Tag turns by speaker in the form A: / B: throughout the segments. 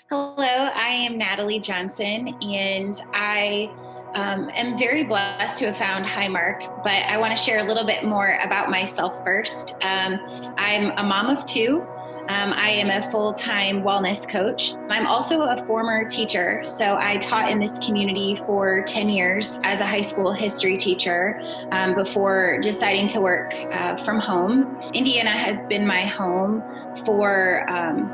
A: Hello, I am Natalie Johnson, and I am very blessed to have found Highmark, but I want to share a little bit more about myself first. I'm a mom of two. I am a full-time wellness coach. I'm also a former teacher, so I taught in this community for 10 years as a high school history teacher before deciding to work from home. Indiana has been my home for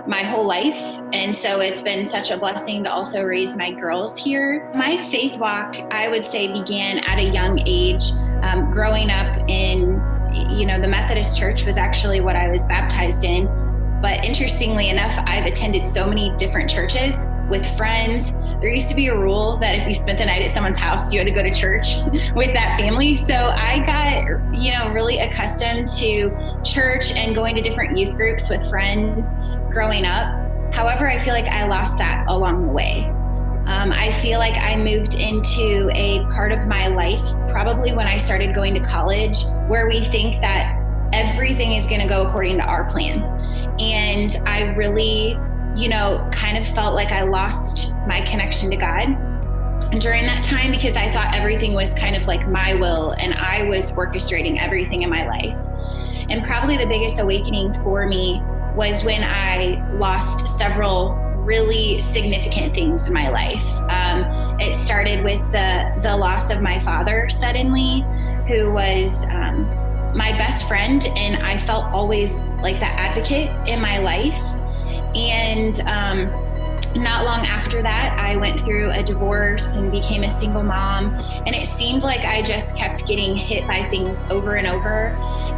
A: my whole life, and so it's been such a blessing to also raise my girls here. My faith walk, I would say, began at a young age. Growing up in, the Methodist church was actually what I was baptized in. But interestingly enough, I've attended so many different churches with friends. There used to be a rule that if you spent the night at someone's house, you had to go to church with that family. So I got, really accustomed to church and going to different youth groups with friends growing up. However, I feel like I lost that along the way. I feel like I moved into a part of my life, probably when I started going to college, where we think that everything is going to go according to our plan. And I really, kind of felt like I lost my connection to God during that time because I thought everything was kind of like my will and I was orchestrating everything in my life. And probably the biggest awakening for me was when I lost several really significant things in my life. It started with the loss of my father suddenly, who was my best friend, and I felt always like that advocate in my life. And not long after that, I went through a divorce and became a single mom. And it seemed like I just kept getting hit by things over and over.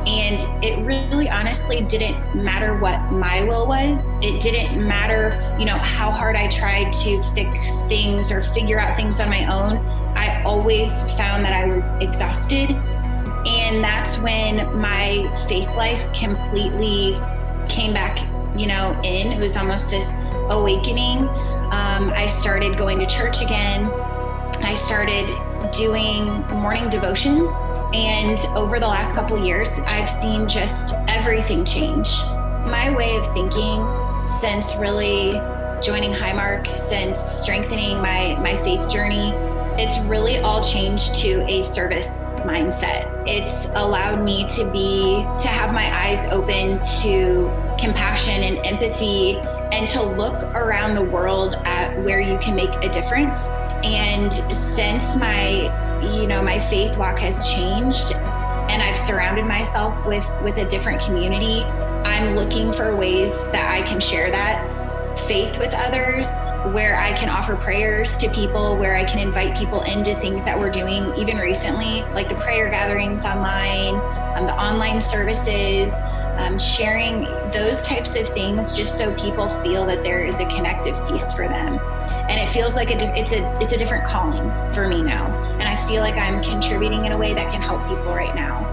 A: And it really honestly didn't matter what my will was. It didn't matter, how hard I tried to fix things or figure out things on my own. I always found that I was exhausted. And that's when my faith life completely came back, in. It was almost this awakening. I started going to church again. I started doing morning devotions. And over the last couple of years, I've seen just everything change. My way of thinking since really joining Highmark, since strengthening my faith journey, it's really all changed to a service mindset. It's allowed me to have my eyes open to compassion and empathy and to look around the world at where you can make a difference. And since my faith walk has changed and I've surrounded myself with a different community, I'm looking for ways that I can share that faith with others, where I can offer prayers to people, where I can invite people into things that we're doing even recently, like the prayer gatherings online, the online services, sharing those types of things just so people feel that there is a connective piece for them. And it feels like it's a different calling for me now. And I feel like I'm contributing in a way that can help people right now.